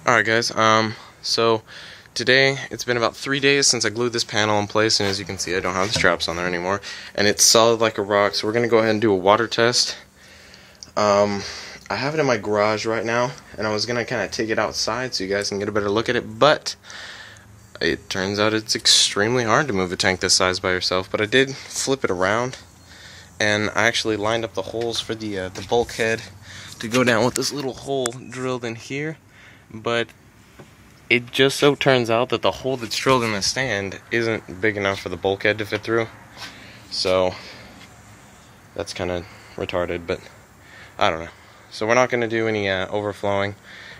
Alright guys, so today it's been about 3 days since I glued this panel in place, and as you can see I don't have the straps on there anymore, and it's solid like a rock. So we're going to go ahead and do a water test. I have it in my garage right now, and I was going to kind of take it outside so you guys can get a better look at it, but it turns out it's extremely hard to move a tank this size by yourself. But I did flip it around, and I actually lined up the holes for the bulkhead to go down with this little hole drilled in here. But it just so turns out that the hole that's drilled in the stand isn't big enough for the bulkhead to fit through. So that's kind of retarded, but I don't know. So we're not going to do any overflowing,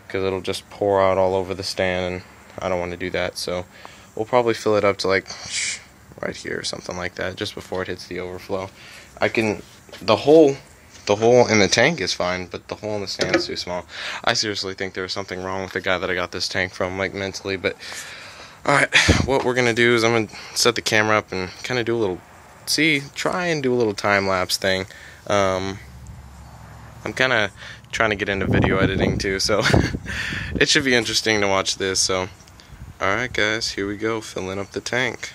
because it'll just pour out all over the stand, and I don't want to do that. So we'll probably fill it up to like right here or something like that, just before it hits the overflow. The hole in the tank is fine, but the hole in the stand is too small. I seriously think there was something wrong with the guy that I got this tank from, like mentally. But alright, what we're gonna do is I'm gonna set the camera up and kind of do a little, try and do a little time-lapse thing. I'm kind of trying to get into video editing too, so it should be interesting to watch this. So alright guys, here we go, filling up the tank.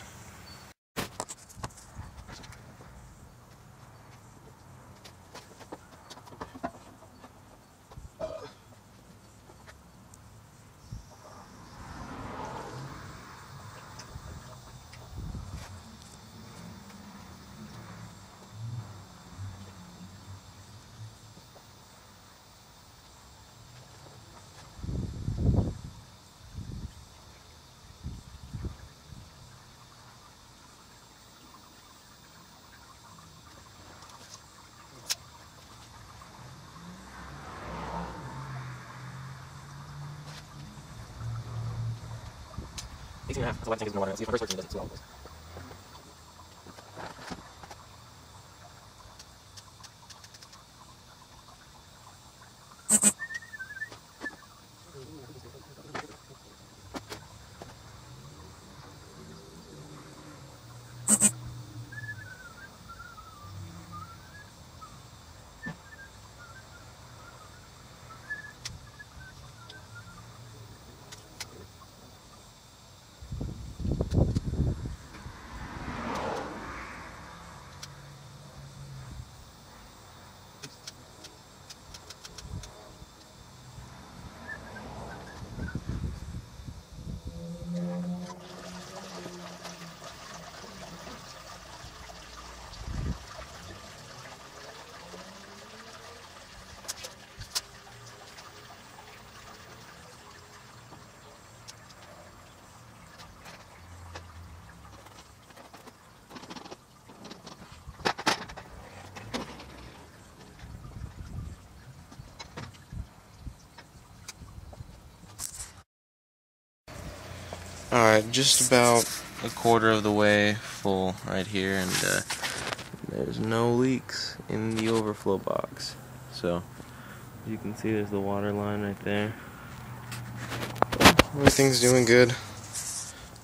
That's why I think it's in the water. See if my first 14 doesn't swell. Alright, just about a quarter of the way full right here, and there's no leaks in the overflow box. So, as you can see, there's the water line right there. Everything's doing good.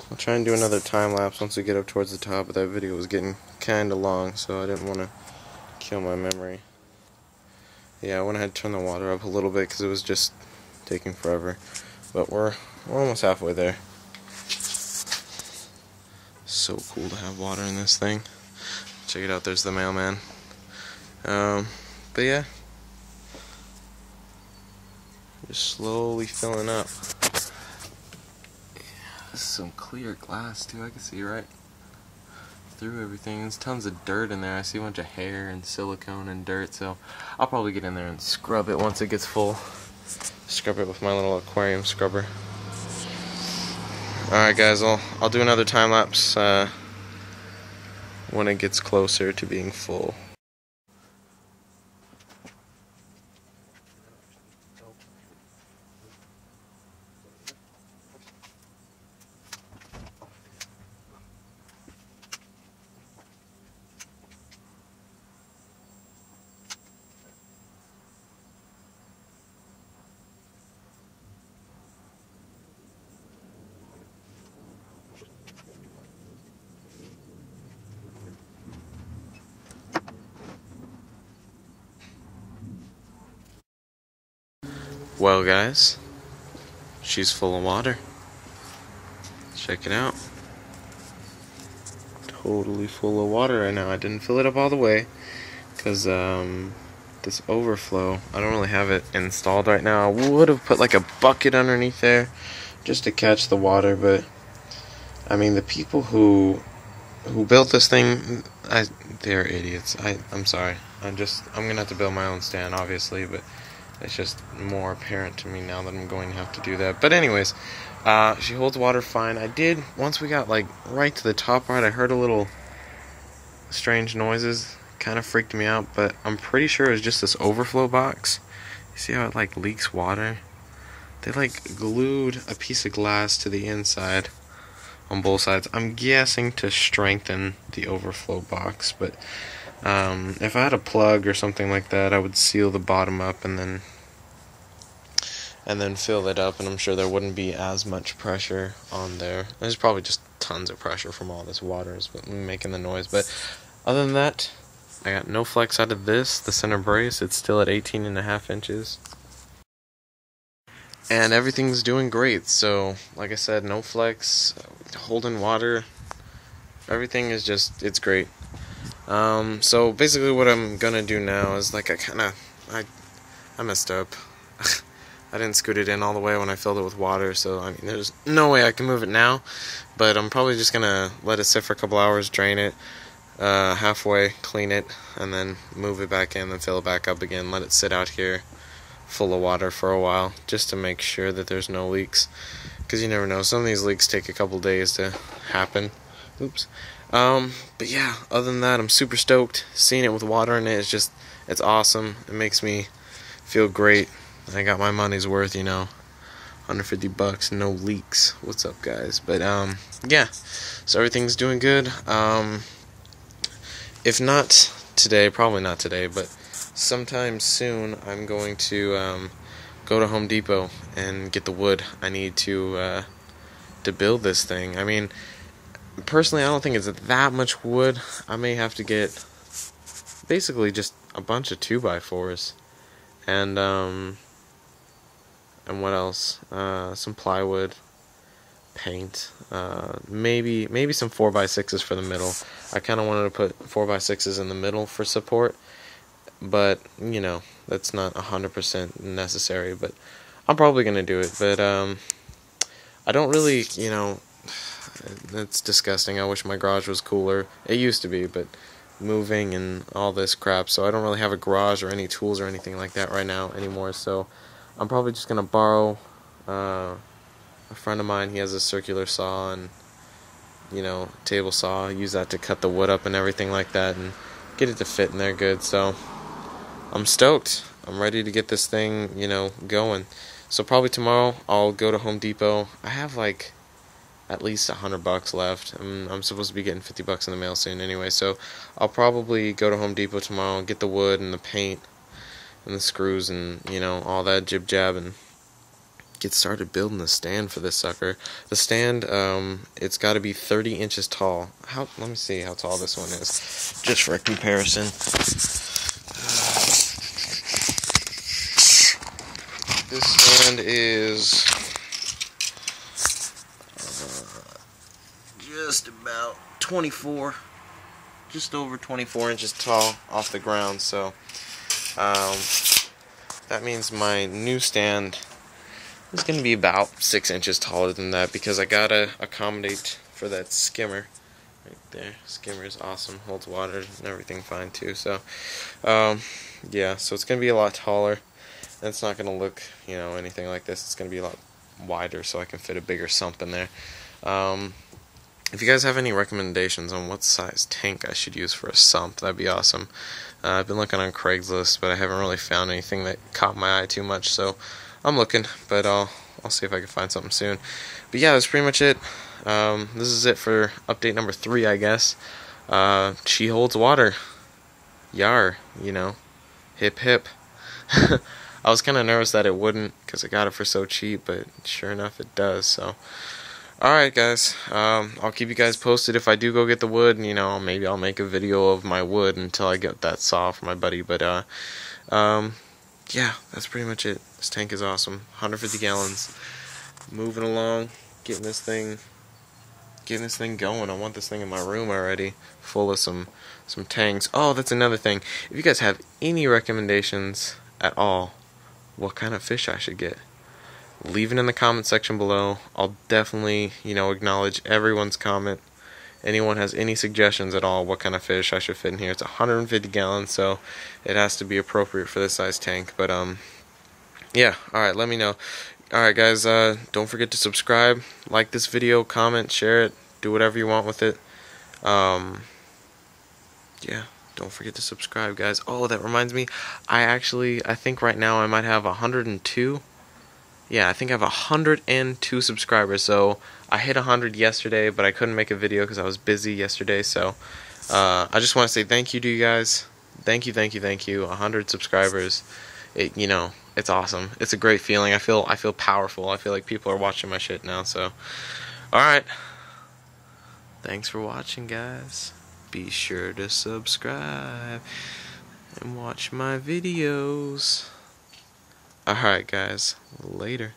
I'll try and do another time lapse once we get up towards the top, but that video was getting kinda long, so I didn't want to kill my memory. Yeah, I went ahead and turned the water up a little bit because it was just taking forever. But we're almost halfway there. So cool to have water in this thing. Check it out, there's the mailman. But yeah, just slowly filling up. Yeah, this is some clear glass too. I can see right through everything. There's tons of dirt in there. I see a bunch of hair and silicone and dirt, so I'll probably get in there and scrub it once it gets full. Scrub it with my little aquarium scrubber. Alright guys, I'll do another time lapse when it gets closer to being full. Well guys, she's full of water. Check it out. Totally full of water right now. I didn't fill it up all the way because this overflow, I don't really have it installed right now. I would have put like a bucket underneath there just to catch the water, but I mean, the people who built this thing, they're idiots. I'm sorry. I'm gonna have to build my own stand, obviously, but it's just more apparent to me now that I'm going to have to do that. But anyways, she holds water fine. Once we got like right to the top part, I heard a little strange noises. Kind of freaked me out, but I'm pretty sure it was just this overflow box. You see how it like leaks water? They like glued a piece of glass to the inside on both sides. I'm guessing to strengthen the overflow box, but if I had a plug or something like that, I would seal the bottom up and then fill it up, and I'm sure there wouldn't be as much pressure on there. There's probably just tons of pressure from all this water is making the noise, but other than that, I got no flex out of this, the center brace. It's still at 18.5 inches. And everything's doing great. So, like I said, no flex, holding water. Everything is it's great. So basically what I'm gonna do now is like I messed up. I didn't scoot it in all the way when I filled it with water, so I mean there's no way I can move it now. But I'm probably just gonna let it sit for a couple hours, drain it halfway, clean it, and then move it back in and fill it back up again. Let it sit out here full of water for a while just to make sure that there's no leaks, because you never know, some of these leaks take a couple days to happen. Oops. But yeah, other than that, I'm super stoked. Seeing it with water in it, it's awesome. It makes me feel great. I got my money's worth, you know. $150, no leaks. What's up, guys? But yeah, so everything's doing good. If not today, probably not today, but sometime soon, I'm going to go to Home Depot and get the wood I need to build this thing. I mean, personally, I don't think it's that much wood. I may have to get basically just a bunch of 2x4s and what else? Some plywood, paint, maybe some 4x6s for the middle. I kind of wanted to put 4x6s in the middle for support, but you know, that's not 100% necessary, but I'm probably gonna do it. But I don't really, you know, it's disgusting. I wish my garage was cooler. It used to be, but moving and all this crap, so I don't really have a garage or any tools or anything like that right now anymore. So I'm probably just gonna borrow a friend of mine. He has a circular saw and, you know, table saw. Use that to cut the wood up and everything like that, and get it to fit in there good. So I'm stoked. I'm ready to get this thing, you know, going. So probably tomorrow I'll go to Home Depot. I have like at least $100 left. I'm supposed to be getting $50 in the mail soon anyway, so I'll probably go to Home Depot tomorrow and get the wood and the paint and the screws and, you know, all that jib jab, and get started building the stand for this sucker. The stand, it's got to be 30 inches tall. Let me see how tall this one is, just for a comparison. This stand is just about 24, just over 24 inches tall off the ground. So that means my new stand is going to be about 6 inches taller than that, because I gotta accommodate for that skimmer right there. Skimmer is awesome, holds water and everything fine too. So yeah, so it's going to be a lot taller, and it's not going to look, you know, anything like this. It's going to be a lot wider, so I can fit a bigger sump in there. If you guys have any recommendations on what size tank I should use for a sump, that'd be awesome. I've been looking on Craigslist, but I haven't really found anything that caught my eye too much, so I'm looking, but I'll see if I can find something soon. But yeah, that's pretty much it. This is it for update number 3, I guess. She holds water. Yar, you know. Hip hip. I was kind of nervous that it wouldn't, because I got it for so cheap, but sure enough it does. So alright guys, I'll keep you guys posted if I do go get the wood, and, you know, maybe I'll make a video of my wood until I get that saw from my buddy. But yeah, that's pretty much it. This tank is awesome. 150 gallons. moving along, getting this thing going. I want this thing in my room already, full of some tangs. Oh, that's another thing. If you guys have any recommendations at all, what kind of fish I should get, leave it in the comment section below. I'll definitely, acknowledge everyone's comment. Anyone has any suggestions at all what kind of fish I should fit in here? It's 150 gallons, so it has to be appropriate for this size tank. But yeah, alright, let me know. Alright guys, don't forget to subscribe, like this video, comment, share it, do whatever you want with it. Yeah, don't forget to subscribe, guys. Oh, that reminds me, I think right now I might have 102. Yeah, I think I have 102 subscribers. So I hit 100 yesterday, but I couldn't make a video because I was busy yesterday. So I just want to say thank you to you guys. Thank you. 100 subscribers. It's awesome. It's a great feeling. I feel powerful. I feel like people are watching my shit now. So, all right. Thanks for watching, guys. Be sure to subscribe and watch my videos. Alright guys, later.